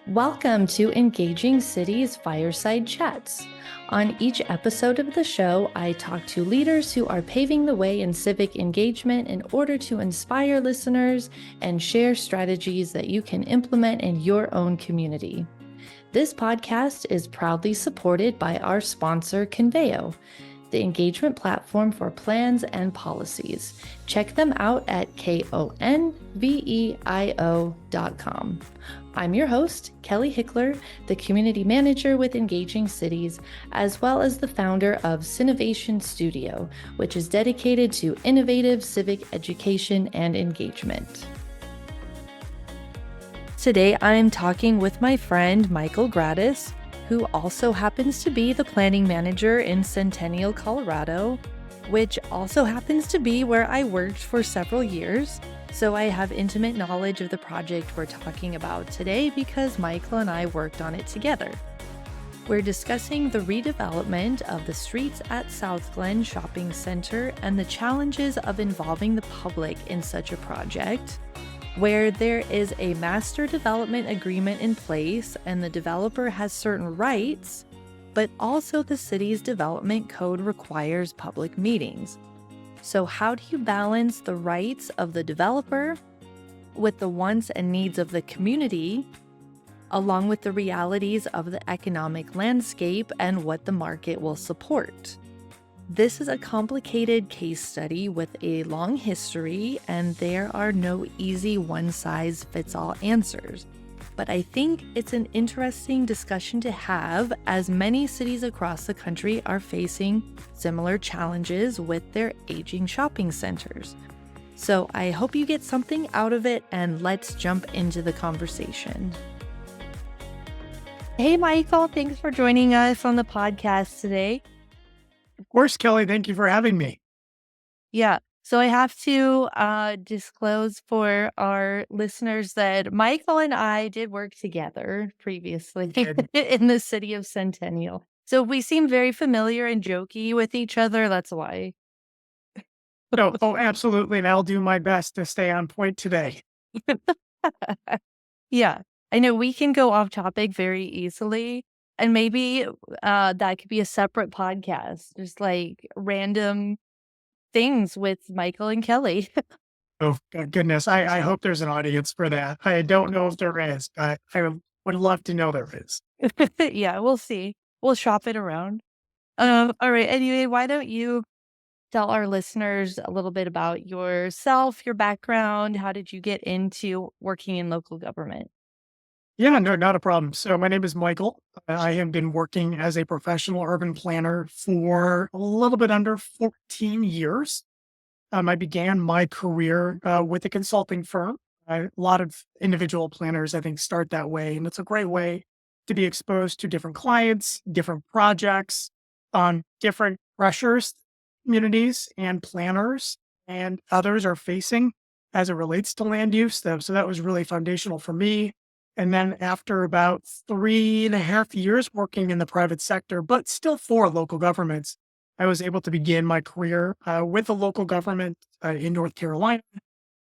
Welcome to Engaging Cities Fireside Chats. On each episode of the show, I talk to leaders who are paving the way in civic engagement in order to inspire listeners and share strategies that you can implement in your own community. This podcast is proudly supported by our sponsor, Conveo, the engagement platform for plans and policies. Check them out at konveo.com. I'm your host, Kelly Hickler, the community manager with Engaging Cities, as well as the founder of Cinovation Studio, which is dedicated to innovative civic education and engagement. Today, I am talking with my friend, Michael Gradis, who also happens to be the planning manager in Centennial, Colorado, which also happens to be where I worked for several years. So I have intimate knowledge of the project we're talking about today because Michael and I worked on it together. We're discussing the redevelopment of the streets at SouthGlenn Shopping Center and the challenges of involving the public in such a project, where there is a master development agreement in place and the developer has certain rights, but also the city's development code requires public meetings. So how do you balance the rights of the developer with the wants and needs of the community, along with the realities of the economic landscape and what the market will support? This is a complicated case study with a long history, and there are no easy one-size-fits-all answers. But I think it's an interesting discussion to have, as many cities across the country are facing similar challenges with their aging shopping centers. So I hope you get something out of it, and let's jump into the conversation. Hey, Michael, thanks for joining us on the podcast today. Of course, Kelly, thank you for having me. Yeah. So I have to disclose for our listeners that Michael and I did work together previously in the city of Centennial. So we seem very familiar and jokey with each other. That's why. Oh, absolutely. And I'll do my best to stay on point today. Yeah. I know we can go off topic very easily. And maybe that could be a separate podcast, just like random things with Michael and Kelly. Oh, goodness. I hope there's an audience for that. I don't know if there is, but I would love to know there is. Yeah, we'll see. We'll shop it around. All right. Anyway, why don't you tell our listeners a little bit about yourself, your background? How did you get into working in local government? Yeah, no, not a problem. So my name is Michael. I have been working as a professional urban planner for a little bit under 14 years. I began my career with a consulting firm. A lot of individual planners, I think, start that way. And it's a great way to be exposed to different clients, different projects, different pressures communities and planners and others are facing as it relates to land use. So that was really foundational for me. And then after about 3.5 years working in the private sector, but still for local governments, I was able to begin my career with a local government in North Carolina.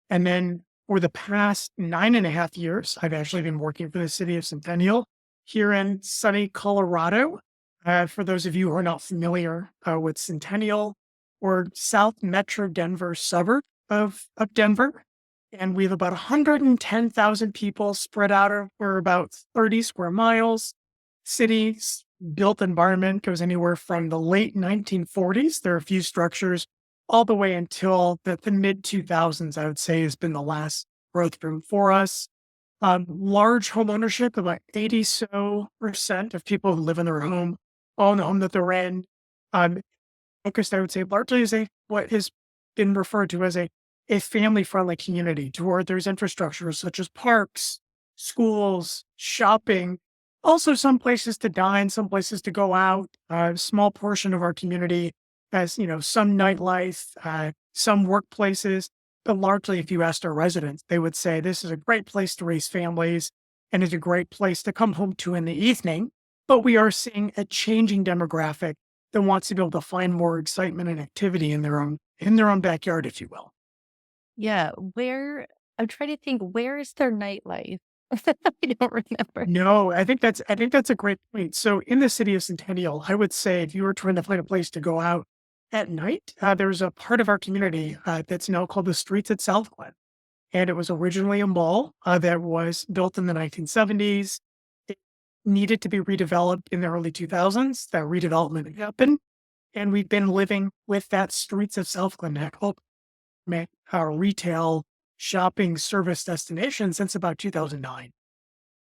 And then for the past 9.5 years, I've actually been working for the city of Centennial here in sunny Colorado. For those of you who are not familiar with Centennial, we're South Metro Denver suburb of Denver. And we have about 110,000 people spread out over about 30 square miles. City's built environment goes anywhere from the late 1940s. There are a few structures all the way until the mid 2000s, I would say, has been the last growth boom for us. Large home ownership, about 80% of people who live in their home own the home that they're in. Focused, I would say, largely as what has been referred to as a family-friendly community to where there's infrastructure such as parks, schools, shopping, also some places to dine, some places to go out. A small portion of our community has, some nightlife, some workplaces, but largely if you asked our residents, they would say this is a great place to raise families and is a great place to come home to in the evening. But we are seeing a changing demographic that wants to be able to find more excitement and activity in their own backyard, if you will. Yeah, I'm trying to think, where is their nightlife? I don't remember. No, I think that's a great point. So in the city of Centennial, I would say if you were trying to find a place to go out at night, there's a part of our community that's now called the Streets at SouthGlenn. And it was originally a mall that was built in the 1970s. It needed to be redeveloped in the early 2000s. That redevelopment happened. And we've been living with that Streets of SouthGlenn that helped make our retail shopping service destination since about 2009.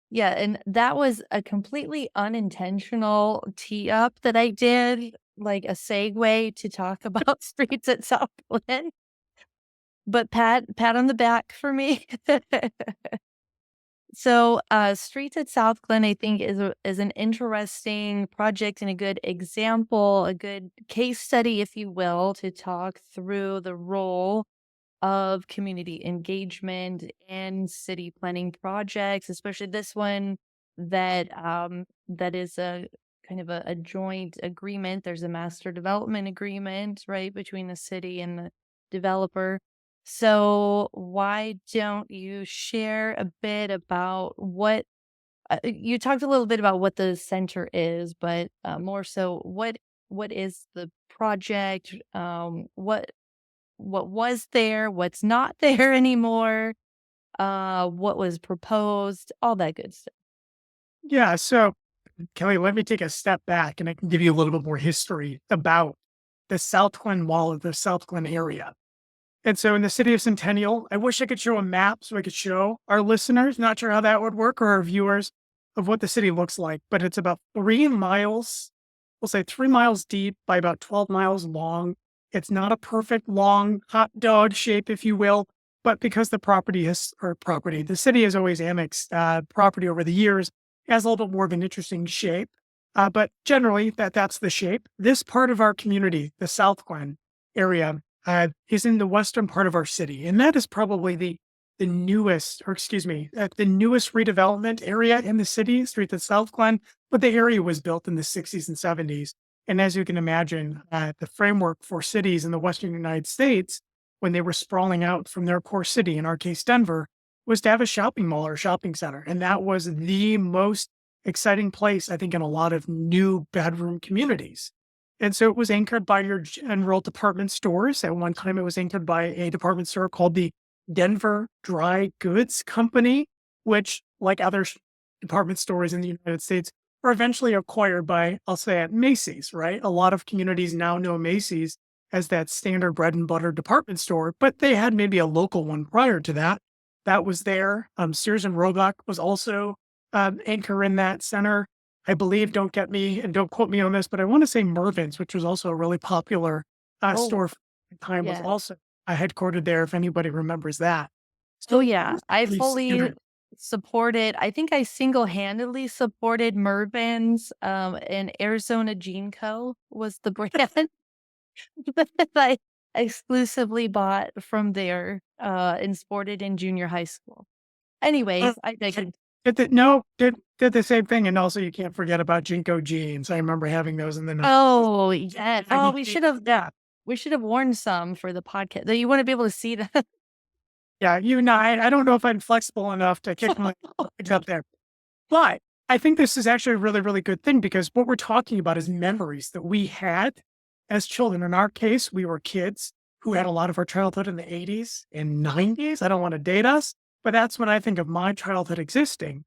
Yeah, and that was a completely unintentional tee up that I did, like a segue to talk about streets at South Glen. But pat on the back for me. So, Streets at South Glen, I think, is an interesting project and a good example, a good case study, if you will, to talk through the role of community engagement and city planning projects, especially this one that is a kind of a joint agreement. There's a master development agreement, right, between the city and the developer. So why don't you share a bit about what you talked a little bit about what the center is, but more so what is the project? What was there, what's not there anymore, what was proposed, all that good stuff. Yeah. So, Kelly, let me take a step back and I can give you a little bit more history about the South Glen Mall of the South Glen area. And so in the city of Centennial, I wish I could show a map so I could show our listeners, not sure how that would work, or our viewers of what the city looks like, but it's about 3 miles, we'll say 3 miles deep by about 12 miles long. It's not a perfect long hot dog shape, if you will, but because the the city has always annexed property over the years, it has a little bit more of an interesting shape. But generally, that's the shape. This part of our community, the South Glen area, is in the western part of our city, and that is probably the newest, or excuse me, the newest redevelopment area in the city, Street at South Glen. But the area was built in the 60s and 70s, and as you can imagine, the framework for cities in the western United States, when they were sprawling out from their core city, in our case Denver, was to have a shopping mall or a shopping center, and that was the most exciting place, I think, in a lot of new bedroom communities. And so it was anchored by your general department stores. At one time, it was anchored by a department store called the Denver Dry Goods Company, which, like other department stores in the United States, were eventually acquired by, I'll say it, Macy's, right? A lot of communities now know Macy's as that standard bread and butter department store, but they had maybe a local one prior to that. That was there. Sears and Roebuck was also anchor in that center. I believe, don't get me and don't quote me on this, but I want to say Mervyn's, which was also a really popular Oh, store for the time, was yeah. also headquartered there, if anybody remembers that. Oh, So yeah. I really fully standard. supported I think I single-handedly supported Mervyn's, and Arizona Jean Co. was the brand that I exclusively bought from there, and sported in junior high school. Uh, Anyways, I digress. did the same thing, and also you can't forget about Jinko jeans. I remember having those in the Oh, yeah. Oh, 90s. we should have worn some for the podcast. Though you wanna be able to see that. Yeah, you and I don't know if I'm flexible enough to kick my legs up there. But I think this is actually a really, really good thing because what we're talking about is memories that we had as children. In our case, we were kids who had a lot of our childhood in the 80s and 90s. I don't want to date us, but that's when I think of my childhood existing.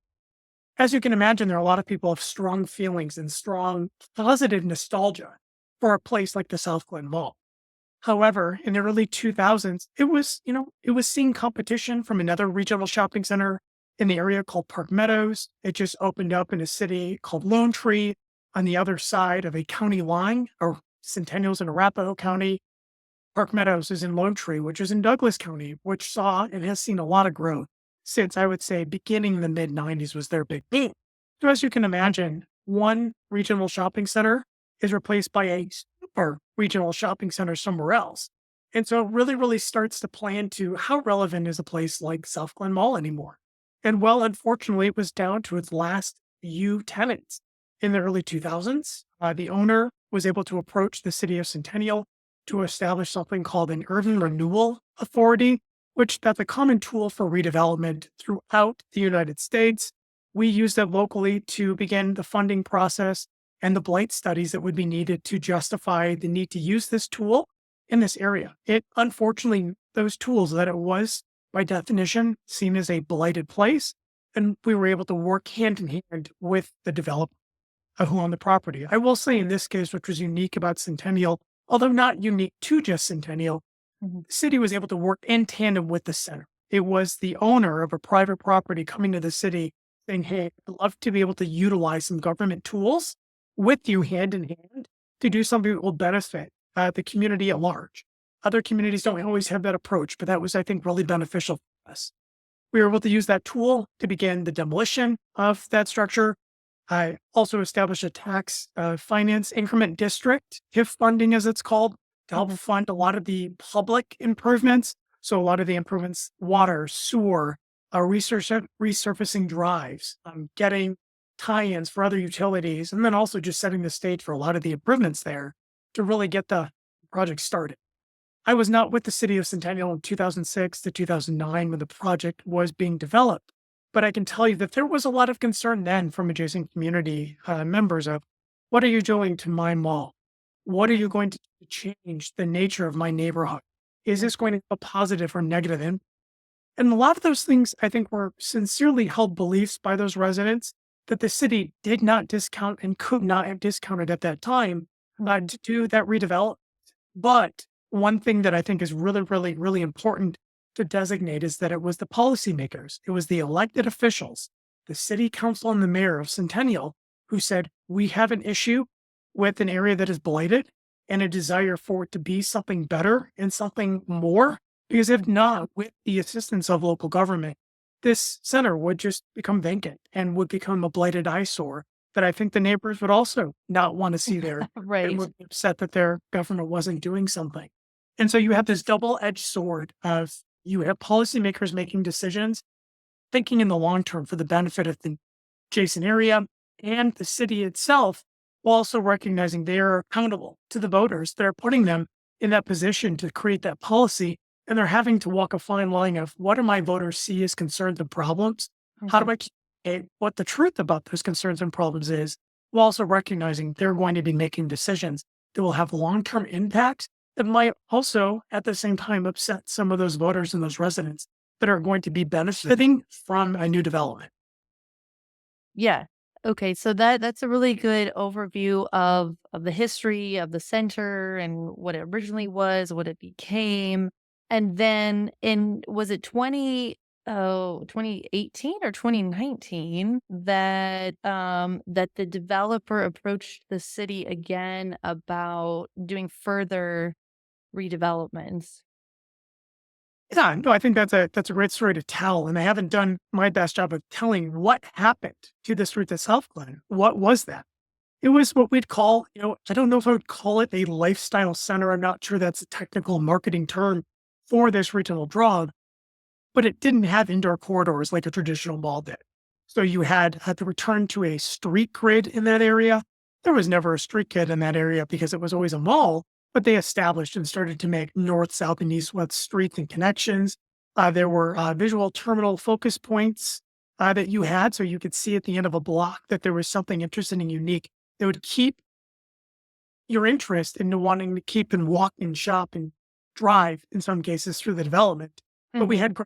As you can imagine, there are a lot of people of strong feelings and strong positive nostalgia for a place like the South Glen Mall. However, in the early 2000s, it was seeing competition from another regional shopping center in the area called Park Meadows. It just opened up in a city called Lone Tree on the other side of a county line, or Centennial's in Arapahoe County. Park Meadows is in Lone Tree, which is in Douglas County, which saw and has seen a lot of growth since, I would say, beginning in the mid 90s was their big boom. So as you can imagine, one regional shopping center is replaced by a super regional shopping center somewhere else. And so it really, really starts to play into how relevant is a place like South Glen Mall anymore. And well, unfortunately, it was down to its last few tenants in the early 2000s. The owner was able to approach the city of Centennial to establish something called an urban renewal authority, which that's a common tool for redevelopment throughout the United States. We use that locally to begin the funding process and the blight studies that would be needed to justify the need to use this tool in this area. It unfortunately, those tools that it was by definition seen as a blighted place, and we were able to work hand in hand with the developer who owned the property. I will say in this case, which was unique about Centennial, although not unique to just Centennial, Mhm. the city was able to work in tandem with the center. It was the owner of a private property coming to the city saying, "Hey, I'd love to be able to utilize some government tools with you hand in hand to do something that will benefit the community at large." Other communities don't always have that approach, but that was, I think, really beneficial for us. We were able to use that tool to begin the demolition of that structure. I also established a tax finance increment district, TIF funding as it's called, to help Mhm. fund a lot of the public improvements. So a lot of the improvements, water, sewer, resurfacing drives, getting tie-ins for other utilities, and then also just setting the stage for a lot of the improvements there to really get the project started. I was not with the city of Centennial in 2006 to 2009 when the project was being developed, but I can tell you that there was a lot of concern then from adjacent community members of, what are you doing to my mall? What are you going to do to change the nature of my neighborhood? Is this going to have a positive or negative impact? And a lot of those things, I think, were sincerely held beliefs by those residents that the city did not discount and could not have discounted at that time Mhm. to do that redevelopment. But one thing that I think is really, really, really important to designate is that it was the policymakers, it was the elected officials, the city council and the mayor of Centennial who said, we have an issue with an area that is blighted and a desire for it to be something better and something more. Because if not, with the assistance of local government, this center would just become vacant and would become a blighted eyesore that I think the neighbors would also not want to see there and Right. would be upset that their government wasn't doing something. And so you have this double-edged sword of, you have policymakers making decisions, thinking in the long term for the benefit of the adjacent area and the city itself, while also recognizing they are accountable to the voters that are putting them in that position to create that policy. And they're having to walk a fine line of, what do my voters see as concerns and problems? How Mhm. do I communicate what the truth about those concerns and problems is, while also recognizing they're going to be making decisions that will have long-term impacts that might also at the same time upset some of those voters and those residents that are going to be benefiting from a new development. Yeah. Okay, so that's a really good overview of the history of the center and what it originally was, what it became. And then in was it 2018 or 2019 that that the developer approached the city again about doing further redevelopments. Yeah, no, I think that's a great story to tell, and I haven't done my best job of telling what happened to the streets at SouthGlenn. What was that? It was what we'd call, I don't know if I would call it a lifestyle center. I'm not sure that's a technical marketing term for this regional draw, but it didn't have indoor corridors like a traditional mall did. So you had to return to a street grid in that area. There was never a street grid in that area because it was always a mall, but they established and started to make north, south, and east, west streets and connections. There were visual terminal focus points that you had, so you could see at the end of a block that there was something interesting and unique that would keep your interest into wanting to keep and walk and shop and drive in some cases through the development. But we Mhm.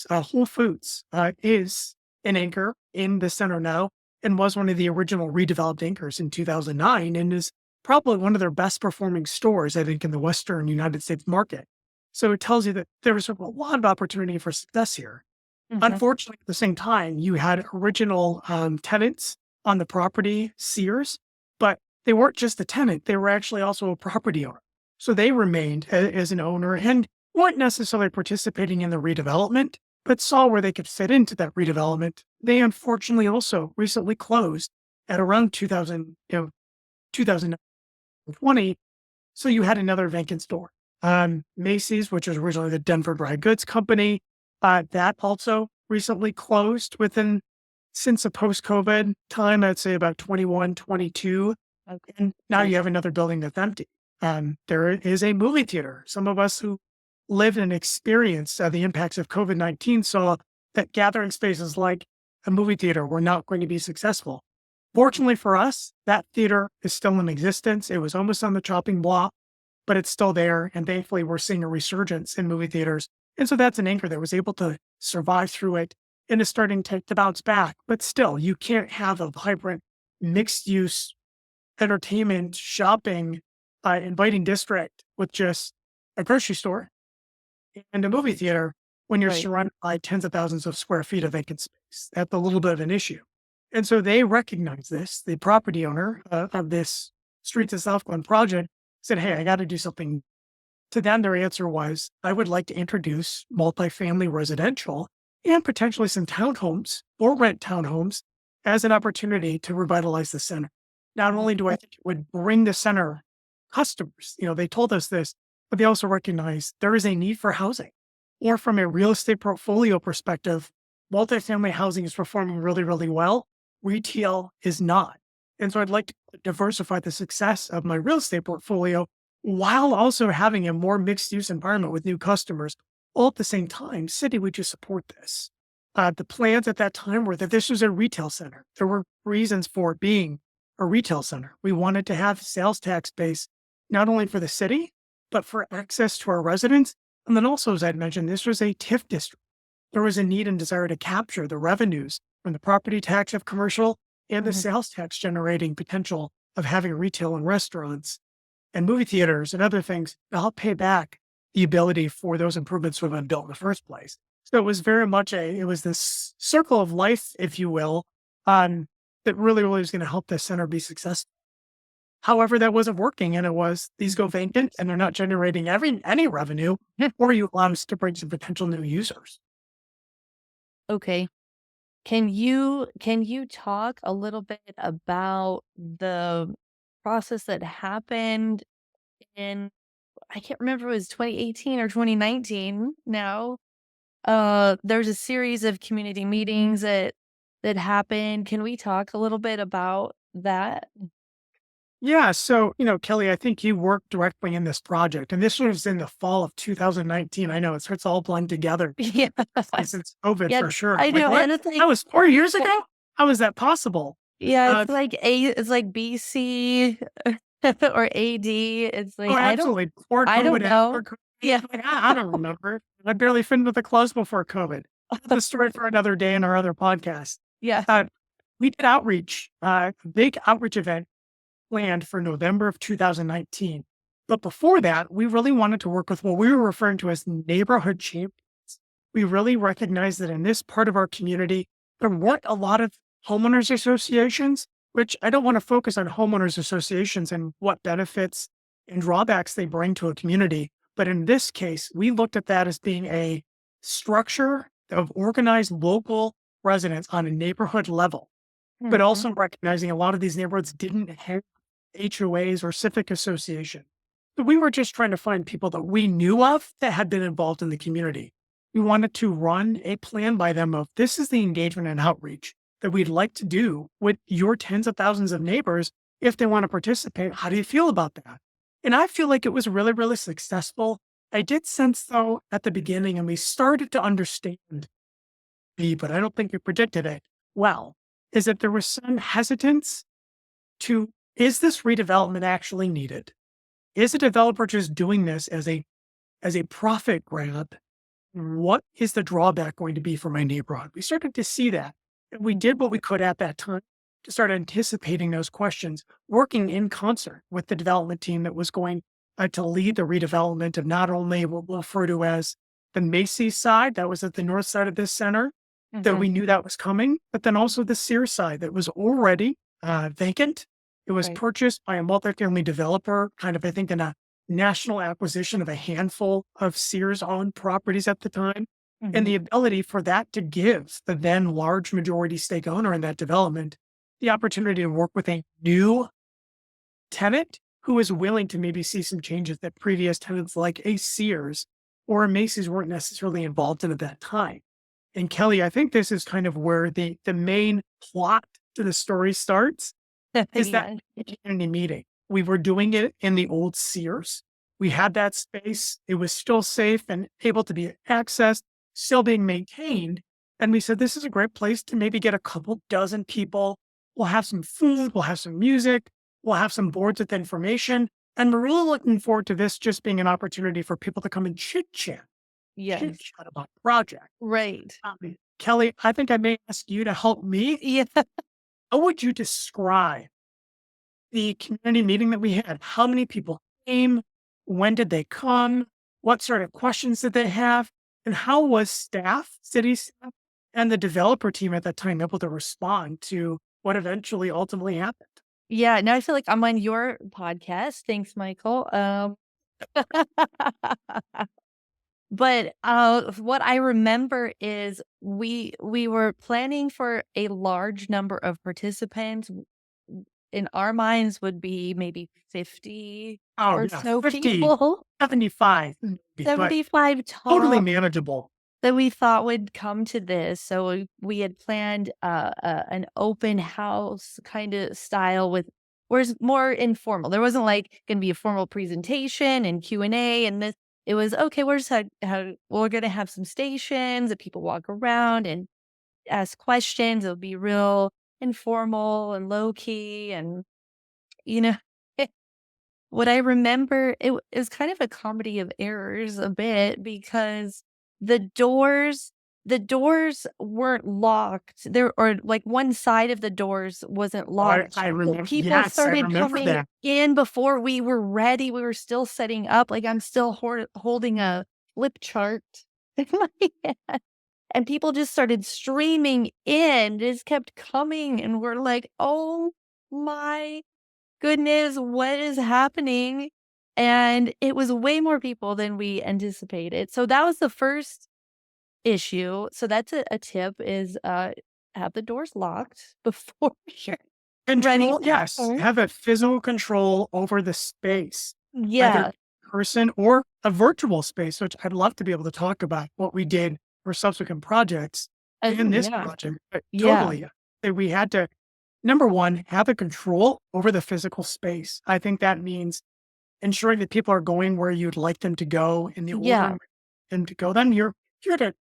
had Whole Foods is an anchor in the center now and was one of the original redeveloped anchors in 2009 and is probably one of their best performing stores, I think, in the Western United States market. So it tells you that there was a lot of opportunity for success here. Mhm. Unfortunately, at the same time, you had original tenants on the property, Sears, but they weren't just a tenant, they were actually also a property owner. So they remained as an owner and weren't necessarily participating in the redevelopment, but saw where they could fit into that redevelopment. They unfortunately also recently closed at around 2020. So you had another vacant store. Macy's, which was originally the Denver Dry Goods Company, that also recently closed within since the post-COVID time, I'd say about 21, 22. Okay. And now you have another building that's empty. There is a movie theater. Some of us who lived and experienced the impacts of COVID-19 saw that gathering spaces like a movie theater were not going to be successful. Fortunately for us, that theater is still in existence. It was almost on the chopping block, but it's still there. And thankfully, we're seeing a resurgence in movie theaters. And so that's an anchor that was able to survive through it and is starting to bounce back. But still, you can't have a vibrant mixed use entertainment, shopping, inviting district with just a grocery store and a movie theater when you're Right. surrounded by tens of thousands of square feet of vacant space. That's a little bit of an issue. And so they recognize this. The property owner of this Streets of SouthGlenn project said, "Hey, I got to do something." To them, their answer was, "I would like to introduce multifamily residential and potentially some townhomes or rent townhomes as an opportunity to revitalize the center." Not only do I think it would bring the center customers, they told us this, but they also recognize there is a need for housing. Or from a real estate portfolio perspective, multifamily housing is performing really, really well. Retail is not. And so I'd like to diversify the success of my real estate portfolio while also having a more mixed use environment with new customers. All at the same time, city, would you support this? The plans at that time were that this was a retail center. There were reasons for it being a retail center. We wanted to have sales tax base, not only for the city, but for access to our residents. And then also, as I'd mentioned, this was a TIF district. There was a need and desire to capture the revenues from the property tax of commercial and the Mhm. sales tax generating potential of having retail and restaurants and movie theaters and other things to help pay back the ability for those improvements to have been built in the first place. So it was very much it was this circle of life, if you will, that really, really was going to help this center be successful. However, that wasn't working, and it was these go vacant and they're not generating any revenue, or you allow us to bring some potential new users. Okay. Can you talk a little bit about the process that happened in, I can't remember if it was 2018 or 2019 now. There's a series of community meetings that happened. Can we talk a little bit about that? Yeah. So, Kelly, I think you worked directly in this project, and this was in the fall of 2019. I know it's all blend together Yeah. since COVID Yeah, for sure. I Like, know, what? and it's like, That was 4 years ago? How is that possible? yeah, Uh, it's like BC or AD. It's like, oh, absolutely. Before I don't COVID, know. after COVID. Yeah. Like, I don't remember. I barely fit into the clothes before COVID. That's a story for another day in our other podcast. Yeah. Uh, we did outreach, a big outreach event planned for November of 2019. But before that, we really wanted to work with what we were referring to as neighborhood champions. We really recognized that in this part of our community, there weren't a lot of homeowners associations, which I don't want to focus on homeowners associations and what benefits and drawbacks they bring to a community. But in this case, we looked at that as being a structure of organized local residents on a neighborhood level, but Mhm. also recognizing a lot of these neighborhoods didn't have HOAs or civic association. So we were just trying to find people that we knew of that had been involved in the community. We wanted to run a plan by them of this is the engagement and outreach that we'd like to do with your tens of thousands of neighbors if they want to participate. How do you feel about that? And I feel like it was really, really successful. I did sense though at the beginning, and we started to understand but I don't think we predicted it well, is that there was some hesitance to, is this redevelopment actually needed? Is a developer just doing this as a profit grab? What is the drawback going to be for my neighborhood? We started to see that. And we did what we could at that time to start anticipating those questions, working in concert with the development team that was going to lead the redevelopment of not only what we'll refer to as the Macy side, that was at the north side of this center, that Mhm. we knew that was coming, but then also the Sears side that was already vacant. It was Right. purchased by a multifamily developer, kind of, I think, in a national acquisition of a handful of Sears owned properties at the time. And Mhm. the ability for that to give the then large majority stake owner in that development the opportunity to work with a new tenant who is willing to maybe see some changes that previous tenants like a Sears or a Macy's weren't necessarily involved in at that time. And Kelly, I think this is kind of where the main plot to the story starts is that Yeah. community meeting. We were doing it in the old Sears. We had that space. It was still safe and able to be accessed, still being maintained. And we said, this is a great place to maybe get a couple dozen people. We'll have some food, we'll have some music, we'll have some boards with information. And we're really looking forward to this just being an opportunity for people to come and chit Yes. chat about the project. Right. Kelly, I think I may ask you to help me. Yeah. How would you describe the community meeting that we had? How many people came? When did they come? What sort of questions did they have? And how was city staff, and the developer team at that time able to respond to what eventually ultimately happened? Yeah. Now I feel like I'm on your podcast. Thanks, Michael. But, what I remember is we were planning for a large number of participants. In our minds would be maybe 50 Oh, or yeah, so 50, people, 75, but 75 totally top manageable. that we thought would come to this. So we had planned, an open house kinda style with where it's more informal. There wasn't, like, gonna be a formal presentation and Q&A and this. It was, "Okay, we're just we're gonna have some stations that people walk around and ask questions. It'll be real informal and low key," and, you know what I remember, it was kind of a comedy of errors a bit because the doors the doors weren't locked. There or like one side of the doors wasn't Oh, locked. I So remember. people Yes, I started remember coming that. in before we were ready. We were still setting up. Like I'm still holding a flip chart in my hand. And people just started streaming in, just kept coming. And we're like, oh my goodness, what is happening? And it was way more people than we anticipated. So that was the first issue. So that's a tip is, have the doors locked before you're ready Control, to yes, start. have a physical control over the space, either Yeah. person or a virtual space, which I'd love to be able to talk about what we did for subsequent projects in this Yeah. project. But Yeah. totally, we had to, number one, have a control over the physical space. I think that means ensuring that people are going where you'd like them to go in the order Yeah. in them to go. Then you're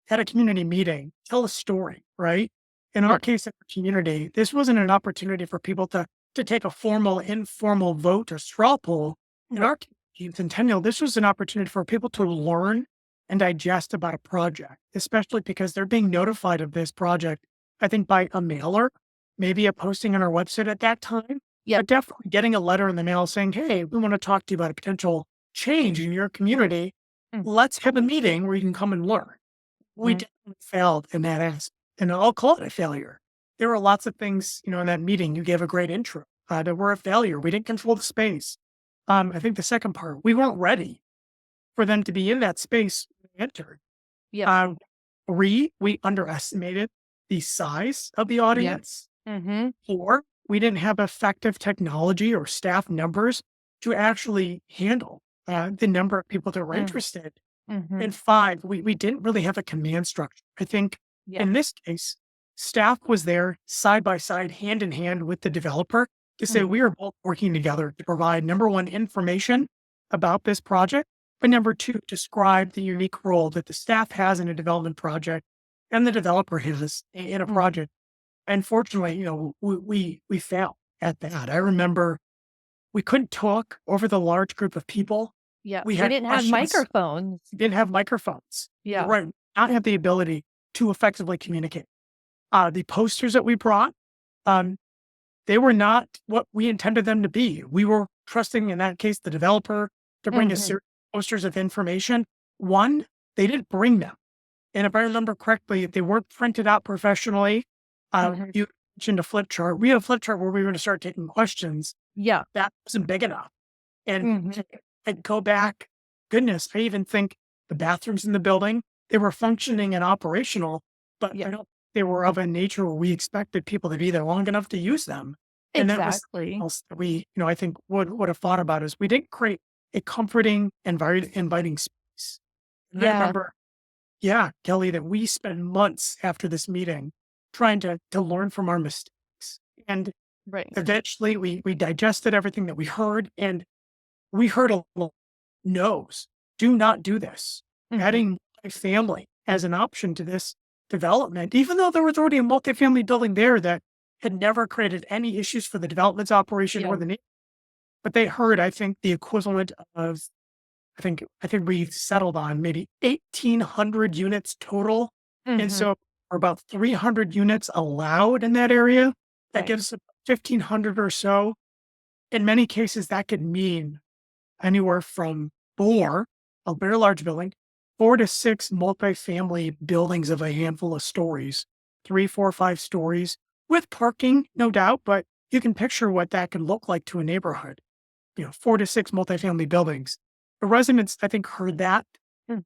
at a community meeting, tell a story, right? In our Yep. case, at the community, this wasn't an opportunity for people to take a formal, informal vote or straw poll. In Right. our community, in Centennial, this was an opportunity for people to learn and digest about a project, especially because they're being notified of this project, I think, by a mailer, maybe a posting on our website at that time, Yep. but definitely getting a letter in the mail saying, hey, we want to talk to you about a potential change in your community. Mm, Let's have a meeting where you can come and learn. We mm. definitely failed in that aspect, and I'll call it a failure. There were lots of things, in that meeting. You gave a great intro that were a failure. We didn't control the space. I think the second part, we weren't ready for them to be in that space when they entered. Yep. Um, we underestimated the size of the Yep. audience. Mhm. 4, we didn't have effective technology or staff numbers to actually handle the number of people that were Mm. interested. Mhm. And 5, we didn't really have a command structure. I think Yep. in this case, staff was there side by side, hand in hand with the developer to say Mhm. we are both working together to provide number one, information about this project, but number two, describe the unique role that the staff has in a development project and the developer has in a Mhm. project. Unfortunately, we failed at that. I remember we couldn't talk over the large group of people. Yep. We We had didn't have questions, microphones. didn't have microphones. Yeah. Right. Not have the ability to effectively communicate. The posters that we brought, um, they were not what we intended them to be. We were trusting, in that case, the developer to bring us Mhm. posters of information. One, they didn't bring them. And if I remember correctly, they weren't printed out professionally. Mhm. You mentioned a flip chart. We had a flip chart where we were going to start taking questions. Yeah. That wasn't big enough. And Mhm. I'd go back. Goodness, I even think the bathrooms in the building, they were functioning and operational, but Yeah. I don't, they were of a nature where we expected people to be there long enough to use them. And that was something Exactly. else that we, I think would have thought about is we didn't create a comforting, inviting space. And I Yeah. remember, yeah, Kelly, that we spent months after this meeting trying to learn from our mistakes. And Right. eventually we digested everything that we heard, and we heard a lot. knows, do not do this. Mhm. Adding multifamily as an option to this development, even though there was already a multifamily building there that had never created any issues for the development's operation or Yeah. the neighborhood. But they heard, I think, the equivalent of, I think we settled on maybe 1,800 units total. And Mhm. so are about 300 units allowed in that area. That Right. gives 1,500 or so. In many cases, that could mean anywhere from four, a very large building, 4 to 6 multifamily buildings of a handful of stories, 3, 4, 5 stories with parking, no doubt, but you can picture what that could look like to a neighborhood. 4 to 6 multifamily buildings. The residents, I think, heard that. In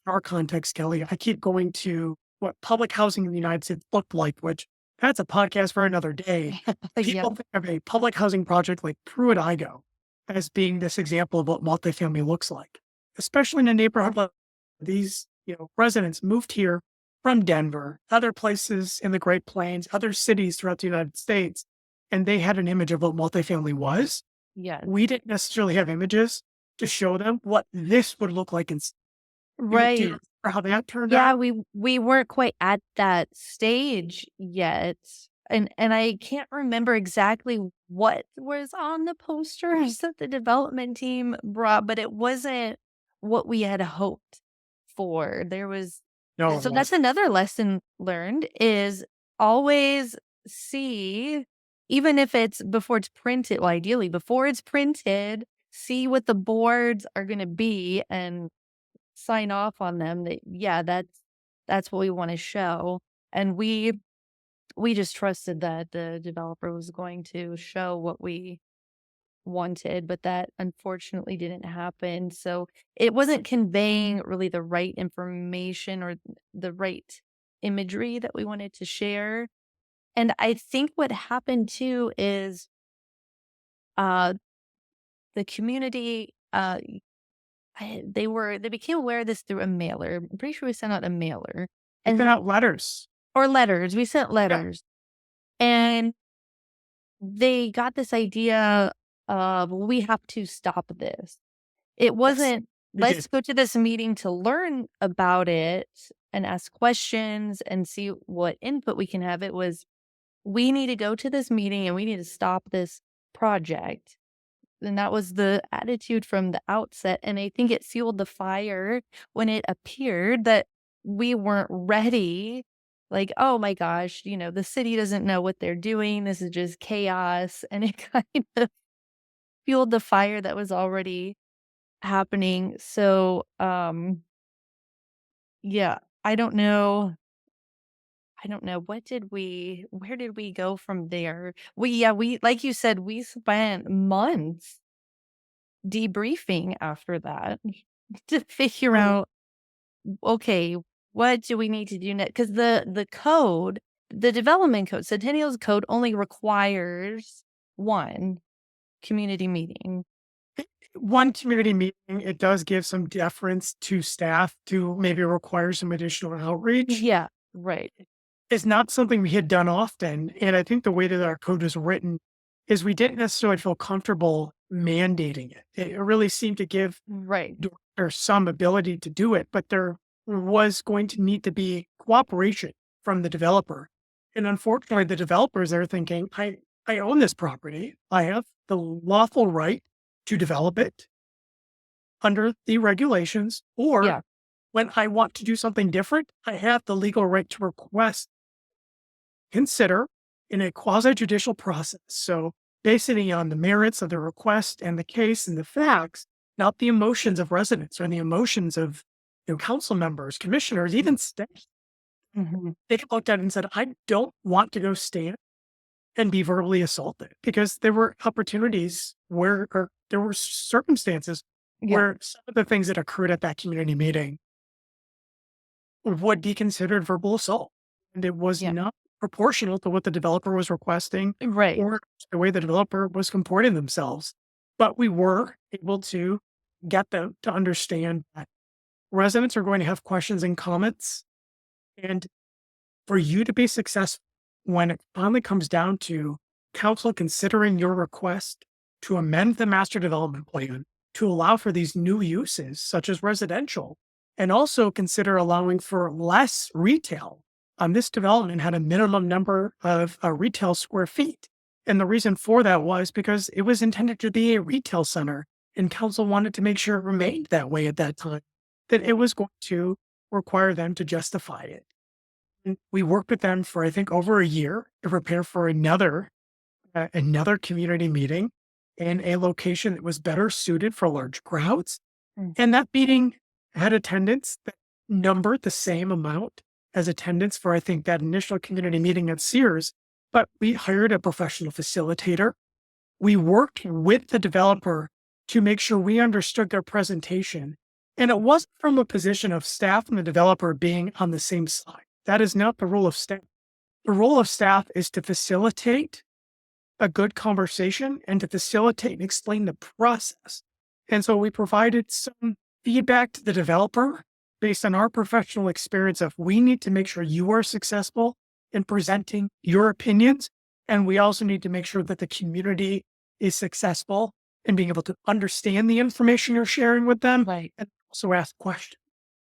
our context, Kelly, I keep going to what public housing in the United States looked like, which that's a podcast for another day. Yeah. People think of a public housing project like Pruitt-Igoe as being this example of what multifamily looks like, especially in a neighborhood like these, residents moved here from Denver, other places in the Great Plains, other cities throughout the United States, and they had an image of what multifamily was. Yes. We didn't necessarily have images to show them what this would look like. And do you Right. remember how that turned Yeah, out? we weren't quite at that stage yet, and I can't remember exactly what was on the posters that the development team brought, but it wasn't what we had hoped for. There was No, it so that's wasn't. another lesson learned is always see, even if it's before it's printed, well, ideally before it's printed, see what the boards are gonna be and sign off on them that, yeah, that's what we wanna show, and we just trusted that the developer was going to show what we wanted, but that unfortunately didn't happen, so it wasn't conveying really the right information or the right imagery that we wanted to share, and I think what happened too is, uh, the community, they became aware of this through a mailer. I'm pretty sure we sent out a mailer We sent and out letters. or letters. We sent Yeah. letters, and they got this idea of we have to stop this. It Yes, wasn't they let's did. go to this meeting to learn about it and ask questions and see what input we can have. It was we need to go to this meeting and we need to stop this project. And that was the attitude from the outset, and I think it fueled the fire when it appeared that we weren't ready. Like, "Oh my gosh, the city doesn't know what they're doing, this is just chaos," and it kind of fueled the fire that was already happening. So, yeah, I don't know, where did we go from there? We like you said, we spent months debriefing after that to figure Oh, out, okay, what do we need to do next? Because the code, the development code, Centennial's code only requires one community meeting. one community meeting, it does give some deference to staff to maybe require some additional outreach. Yeah, right. It's not something we had done often, and I think the way that our code was written is we didn't necessarily feel comfortable mandating it. It really seemed to give Right. directors some ability to do it, but there was going to need to be cooperation from the developer. And unfortunately, the developers are thinking, I own this property. I have the lawful right to develop it under the regulations, or Yeah. when I want to do something different, I have the legal right to request, consider in a quasi judicial process. So, basing on the merits of the request and the case and the facts, not the emotions of residents or the emotions of council members, commissioners, even staff. Mhm. They looked at it and said, I don't want to go stand and be verbally assaulted because there were opportunities where, or there were circumstances Yeah. where some of the things that occurred at that community meeting would be considered verbal assault. And it was Yeah. not proportional to what the developer was requesting Right. or the way the developer was comporting themselves. But we were able to get them to understand that residents are going to have questions and comments. And for you to be successful, when it finally comes down to council considering your request to amend the master development plan to allow for these new uses, such as residential, and also consider allowing for less retail. This development had a minimum number of retail square feet. And the reason for that was because it was intended to be a retail center, and council wanted to make sure it remained that way at that time, that it was going to require them to justify it. And we worked with them for, I think, over a year to prepare for another community meeting in a location that was better suited for large crowds. Mm. And that meeting had attendance that numbered the same amount as attendance for, I think, that initial community meeting at Sears. But we hired a professional facilitator. We worked with the developer to make sure we understood their presentation. And it wasn't from a position of staff and the developer being on the same side. That is not the role of staff. The role of staff is to facilitate a good conversation and to facilitate and explain the process. And so we provided some feedback to the developer based on our professional experience of we need to make sure you are successful in presenting your opinions. And we also need to make sure that the community is successful in being able to understand the information you're sharing with them, Right. and also ask questions.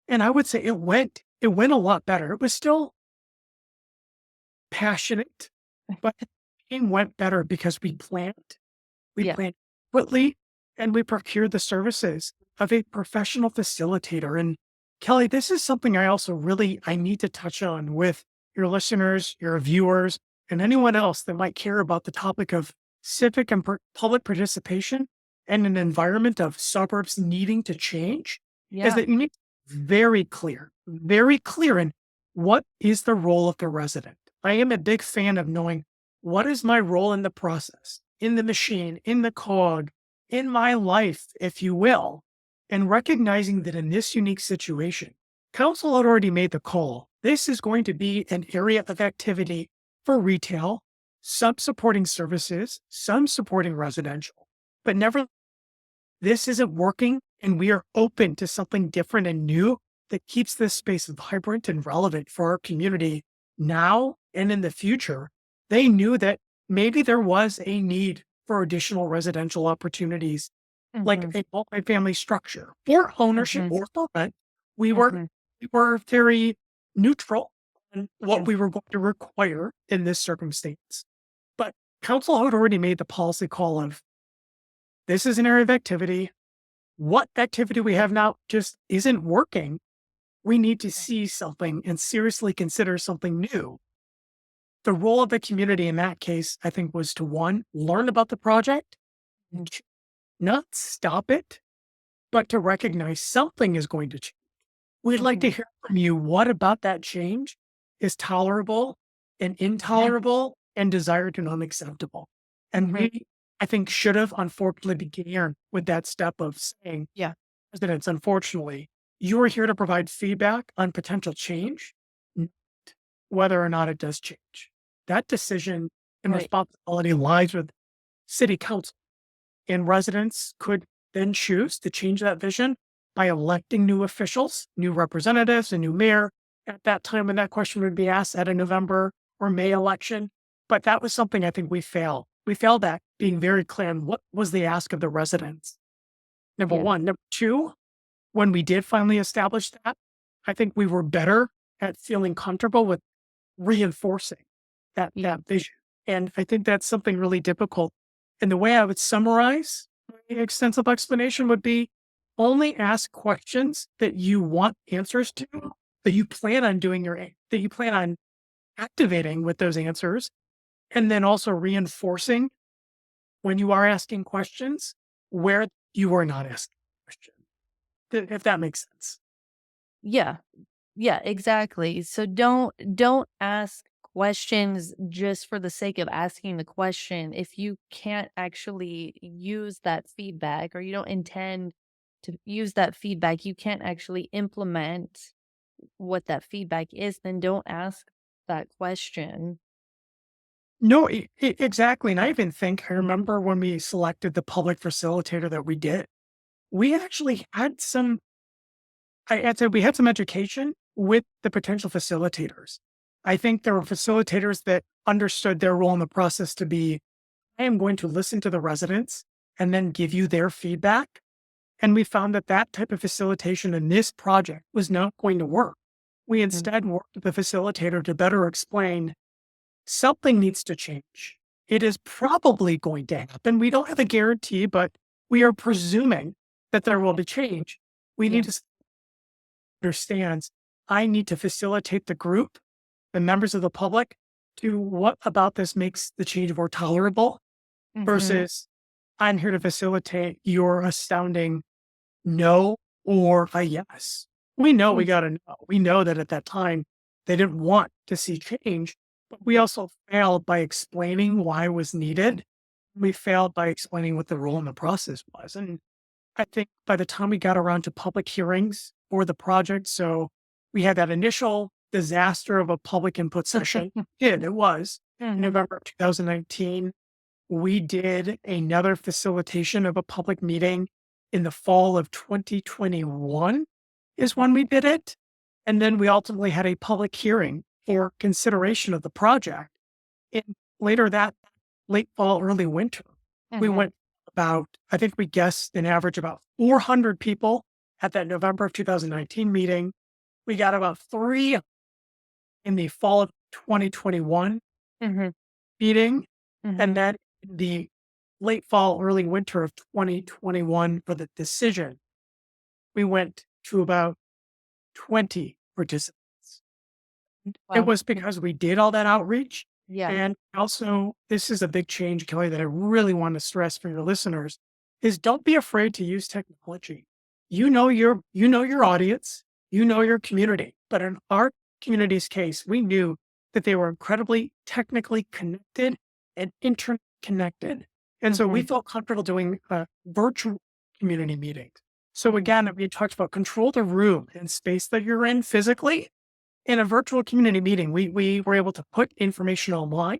And I would say it went a lot better. It was still passionate, but it went better because we planned. We Yeah. planned quickly, and we procured the services of a professional facilitator. And Kelly, this is something I need to touch on with your listeners, your viewers, and anyone else that might care about the topic of civic and public participation and an environment of suburbs needing to change. Is Yeah. that you need to be very clear in what is the role of the resident. I am a big fan of knowing what is my role in the process, in the machine, in the cog, in my life, if you will, and recognizing that in this unique situation, council had already made the call. This is going to be an area of activity for retail, some supporting services, some supporting residential, but never, this isn't working. And we are open to something different and new that keeps this space vibrant and relevant for our community now and in the future. They knew that maybe there was a need for additional residential opportunities, like Mhm. a multifamily structure or ownership Mhm. or for rent. We were Mhm. we were very neutral in what Yeah. we were going to require in this circumstance. But council had already made the policy call of this is an area of activity. What activity we have now just isn't working. We need to see something and seriously consider something new. The role of the community in that case, I think, was to one, learn about the project, and two, not stop it, but to recognize something is going to change. We'd like to Mhm. hear from you. What about that change is tolerable and intolerable and desired and unacceptable? And Mhm. we, I think, should have unfortunately began with that step of saying, Yeah. residents, unfortunately, you are here to provide feedback on potential change, not whether or not it does change. That decision and Right. responsibility lies with city council, and residents could then choose to change that vision by electing new officials, new representatives, a new mayor at that time when that question would be asked at a November or May election. But that was something I think we failed. We failed at being very clear on what was the ask of the residents. Number Yeah. one. Number two, when we did finally establish that, I think we were better at feeling comfortable with reinforcing that vision. And I think that's something really difficult. And the way I would summarize my extensive explanation would be only ask questions that you want answers to, that you plan on that you plan on activating with those answers. And then also reinforcing when you are asking questions where you are not asking questions, if that makes sense. Yeah. Yeah, exactly. So don't ask questions just for the sake of asking the question if you can't actually use that feedback or you don't intend to use that feedback, you can't actually implement what that feedback is, then don't ask that question. No, exactly. And I even think I remember when we selected the public facilitator that we did, we actually had I'd say we had some education with the potential facilitators. I think there were facilitators that understood their role in the process to be, I am going to listen to the residents and then give you their feedback. And we found that that type of facilitation in this project was not going to work. We instead worked with the facilitator to better explain something needs to change. It is probably going to happen. We don't have a guarantee, but we are presuming that there will be change. We Yeah. need to understand I need to facilitate the group, the members of the public, to what about this makes the change more tolerable Mhm. versus I'm here to facilitate your astounding no or a yes. We know we Mm. got to know. We know that at that time they didn't want to see change, but we also failed by explaining why it was needed. We failed by explaining what the role in the process was. And I think by the time we got around to public hearings for the project, so we had that initial disaster of a public input session. It was in Mhm. November of 2019. We did another facilitation of a public meeting in the fall of 2021 is when we did it. And then we ultimately had a public hearing for consideration of the project. In later that late fall, early winter, we Mhm. went about, I think we guessed an average about 400 people at that November of 2019 meeting. We got about three in the fall of 2021 Mhm. meeting. And Mhm. then the late fall, early winter of 2021 for the decision, we went to about 20 participants. It Wow. was because we did all that outreach. Yeah. And also, this is a big change, Kelly, that I really want to stress for your listeners is don't be afraid to use technology. You know your audience, you know your community. But in our community's case, we knew that they were incredibly technically connected and internet connected. And so we Mhm. felt comfortable doing virtual community meetings. So Mhm. again, we talked about control the room and space that you're in physically in a virtual community meeting, we were able to put information online.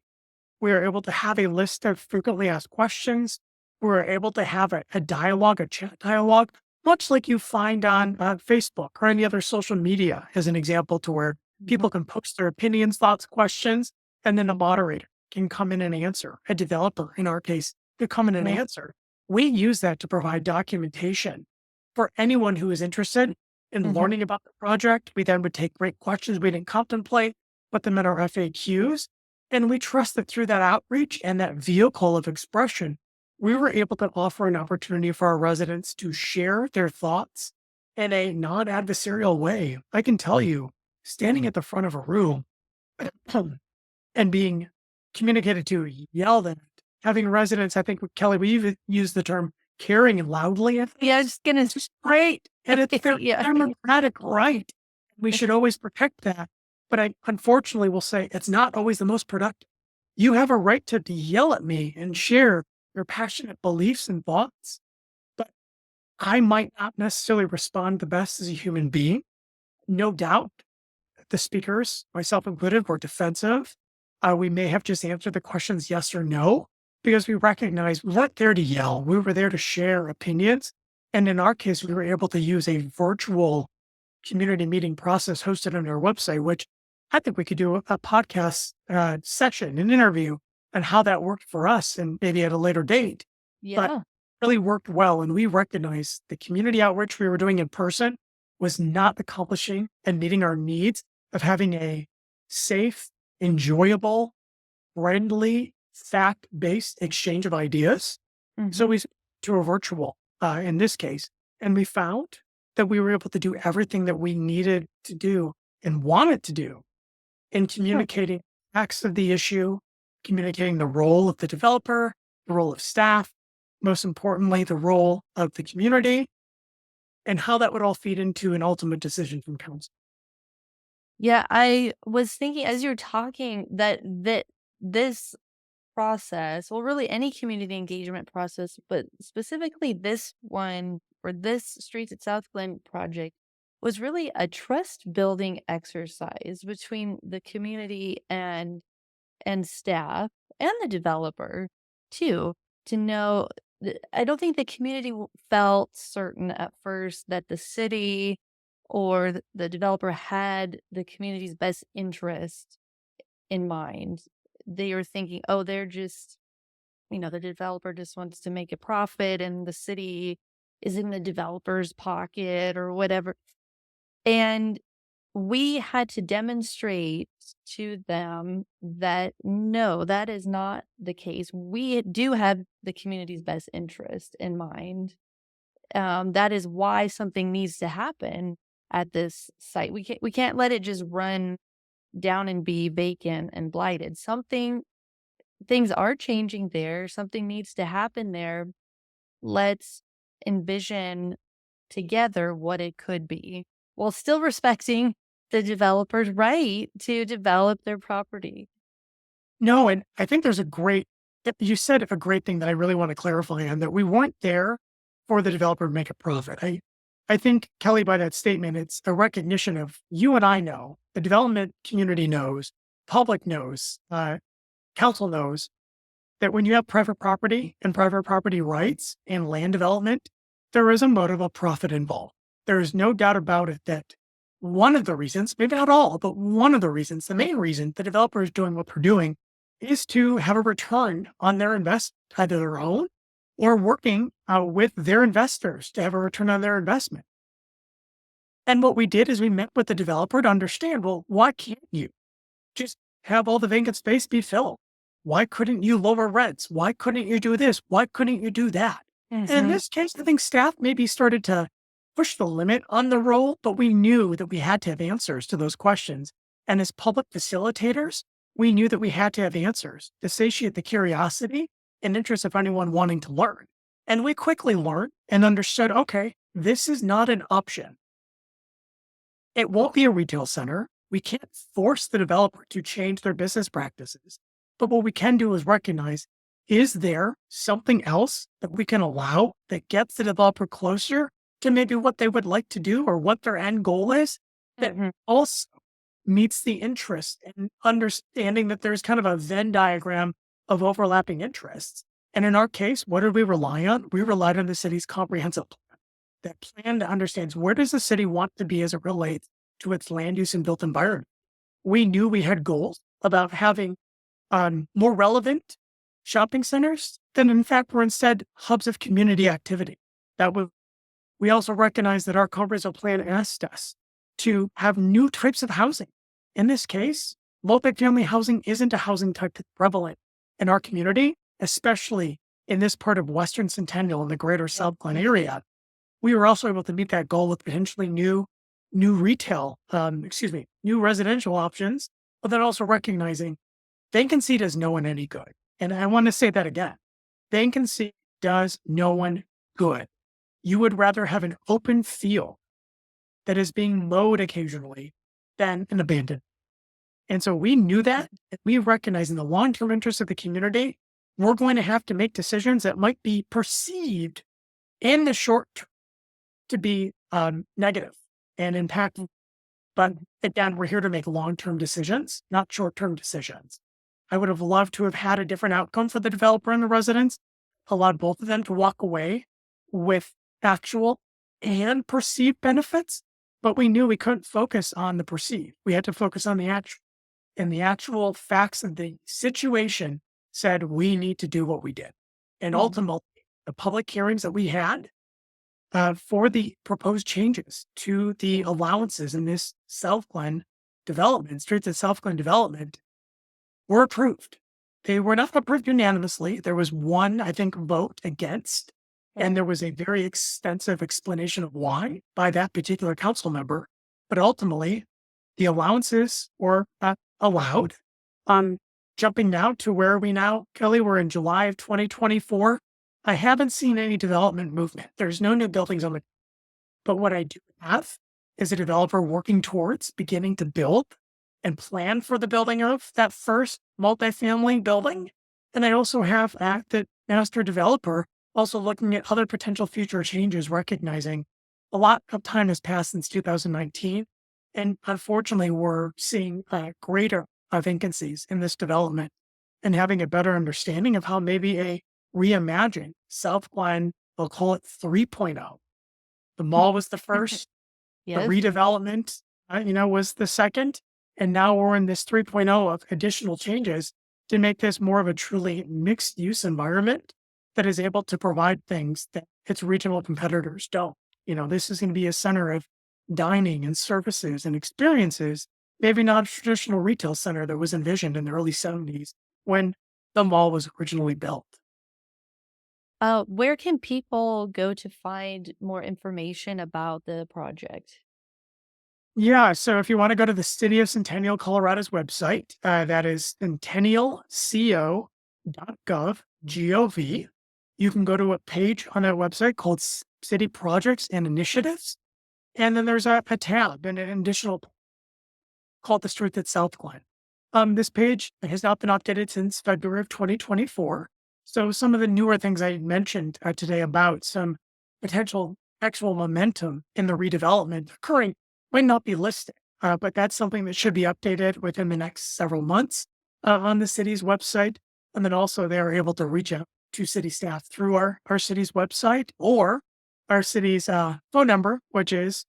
We were able to have a list of frequently asked questions. We were able to have a dialogue, a chat dialogue, much like you find on Facebook or any other social media, as an example, to where Mhm. people can post their opinions, thoughts, questions, and then a moderator can come in and answer. A developer, in our case, could come in and Mhm. answer. We use that to provide documentation for anyone who is interested in Mhm. learning about the project. We then would take great questions we didn't contemplate, put them in our FAQs, and we trust that through that outreach and that vehicle of expression, we were able to offer an opportunity for our residents to share their thoughts in a non adversarial way. I can tell you, standing at the front of a room and being communicated to, yelled at, having residents, I think, Kelly, we even use the term caring loudly at Yeah, I was things. just gonna It's just great. And it's their yeah. democratic right. We should always protect that. But I unfortunately will say it's not always the most productive. You have a right to yell at me and share your passionate beliefs and thoughts, but I might not necessarily respond the best as a human being. No doubt the speakers, myself included, were defensive. We may have just answered the questions yes or no because we recognize we weren't there to yell. We were there to share opinions. And in our case, we were able to use a virtual community meeting process hosted on our website, which I think we could do a podcast session, an interview, and how that worked for us and maybe at a later date. But Yeah. really worked well. And we recognized the community outreach we were doing in person was not accomplishing and meeting our needs of having a safe, enjoyable, friendly, fact based exchange of ideas. So Mhm. we switched to a virtual in this case, and we found that we were able to do everything that we needed to do and wanted to do in Huh. communicating facts of the issue, communicating the role of the developer, the role of staff, most importantly, the role of the community, and how that would all feed into an ultimate decision from council. Yeah, I was thinking as you're talking that this process, well, really any community engagement process, but specifically this one or this Streets at South Glen project was really a trust building exercise between the community and staff and the developer too, to know I don't think the community felt certain at first that the city or the developer had the community's best interest in mind. They were thinking, oh, they're just, the developer just wants to make a profit and the city is in the developer's pocket or whatever. And we had to demonstrate to them that no, that is not the case. We do have the community's best interest in mind. That is why something needs to happen at this site. We can't let it just run down and be vacant and blighted. Things are changing there. Something needs to happen there. Let's envision together what it could be while still respecting the developer's right to develop their property. No, and I think you said a great thing that I really want to clarify on, that we weren't there for the developer to make a profit. I think, Kelly, by that statement, it's a recognition of, you and I know, the development community knows, public knows, council knows, that when you have private property and private property rights and land development, there is a motive of profit involved. There is no doubt about it that one of the reasons, maybe not all, but one of the reasons, the main reason the developer is doing what they're doing is to have a return on their investment, either their own or working with their investors to have a return on their investment. And what we did is we met with the developer to understand, well, why can't you just have all the vacant space be filled? Why couldn't you lower rents? Why couldn't you do this? Why couldn't you do that? And in this case, I think staff maybe started to push the limit on the role, but we knew that we had to have answers to those questions. And as public facilitators, we knew that we had to have answers to satiate the curiosity and interest of anyone wanting to learn. And we quickly learned and understood, okay, this is not an option. It won't be a retail center. We can't force the developer to change their business practices. But what we can do is recognize, is there something else that we can allow that gets the developer closer to maybe what they would like to do or what their end goal is, that also meets the interest, and understanding that there's kind of a Venn diagram of overlapping interests. And in our case, what did we rely on? We relied on the city's comprehensive plan. That plan that understands, where does the city want to be as it relates to its land use and built environment? We knew we had goals about having more relevant shopping centers that in fact were instead hubs of community activity. We also recognized that our comprehensive plan asked us to have new types of housing. In this case, multifamily housing isn't a housing type that's prevalent in our community, especially in this part of Western Centennial and the greater SouthGlenn area. We were also able to meet that goal with potentially new residential options, but then also recognizing vacancy does no one any good. And I want to say that again. Vacancy does no one good. You would rather have an open field that is being mowed occasionally than an abandoned. And so we knew that, and we recognize in the long-term interest of the community, we're going to have to make decisions that might be perceived in the short term to be negative and impactful. But again, we're here to make long-term decisions, not short-term decisions. I would have loved to have had a different outcome for the developer and the residents, allowed both of them to walk away with actual and perceived benefits, but we knew we couldn't focus on the perceived. We had to focus on the actual. And the actual facts of the situation said we need to do what we did. And ultimately, the public hearings that we had for the proposed changes to the allowances in this SouthGlenn development, streets of SouthGlenn development, were approved. They were not approved unanimously. There was one, I think, vote against, and there was a very extensive explanation of why by that particular council member. But ultimately, the allowances were allowed. Jumping now to where are we now, Kelly? We're in July of 2024. I haven't seen any development movement. There's no new buildings on the, but what I do have is a developer working towards beginning to build and plan for the building of that first multifamily building. And I also have the master developer also looking at other potential future changes, recognizing a lot of time has passed since 2019. And unfortunately, we're seeing greater vacancies in this development, and having a better understanding of how maybe a reimagined SouthGlenn, we'll call it 3.0. The mall was the first, Yes. the redevelopment, was the second. And now we're in this 3.0 of additional changes to make this more of a truly mixed use environment that is able to provide things that its regional competitors don't. This is going to be a center of dining and services and experiences, maybe not a traditional retail center that was envisioned in the early 70s when the mall was originally built. Where can people go to find more information about the project? Yeah, so if you want to go to the City of Centennial, Colorado's website, that is centennialco.gov. You can go to a page on that website called City Projects and Initiatives. And then there's a tab and an additional called the street at SouthGlenn. This page has not been updated since February of 2024. So some of the newer things I mentioned today about some potential actual momentum in the redevelopment occurring might not be listed, but that's something that should be updated within the next several months on the city's website. And then also they are able to reach out to city staff through our city's website or our city's phone number, which is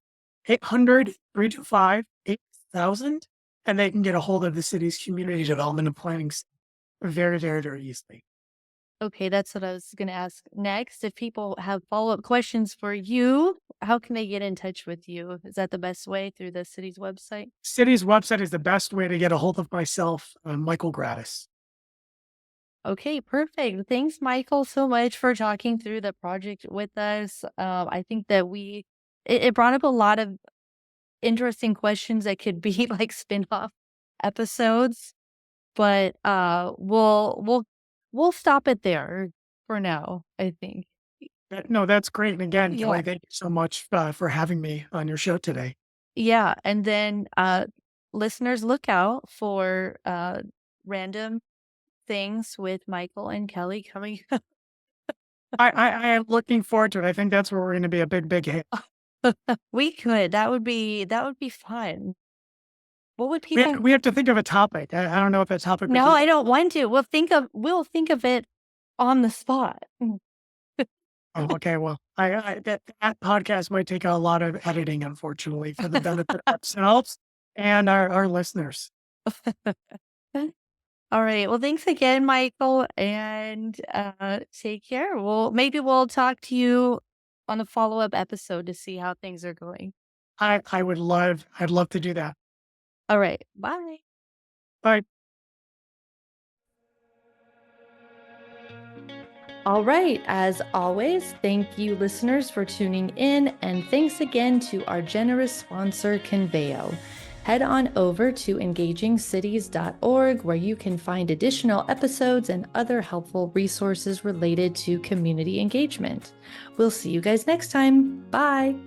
800-325-8000. And they can get a hold of the city's community development and planning very, very, very easily. Okay, that's what I was going to ask next. If people have follow-up questions for you, how can they get in touch with you? Is that the best way through the city's website? City's website is the best way to get a hold of myself, Michael Gradis. Okay, perfect. Thanks, Michael, so much for talking through the project with us. I think that it brought up a lot of interesting questions that could be like spin-off episodes, but we'll stop it there for now, I think. No, that's great. And again, Yeah. Kelly, thank you so much for having me on your show today. Yeah, and then listeners, look out for random things with Michael and Kelly coming. I am looking forward to it. I think that's where we're going to be a big, big hit. We could. That would be fun. What would We, people? we have to think of a topic. I don't know if that topic would No, be. I don't want to. We'll think of it on the spot. Oh, okay. Well, that podcast might take a lot of editing, unfortunately, for the benefit of ourselves and our listeners. All right. Well, thanks again, Michael, and take care. Maybe we'll talk to you on a follow-up episode to see how things are going. I'd love to do that. All right. Bye. Bye. All right. As always, thank you, listeners, for tuning in. And thanks again to our generous sponsor, Conveo. Head on over to engagingcities.org, where you can find additional episodes and other helpful resources related to community engagement. We'll see you guys next time. Bye.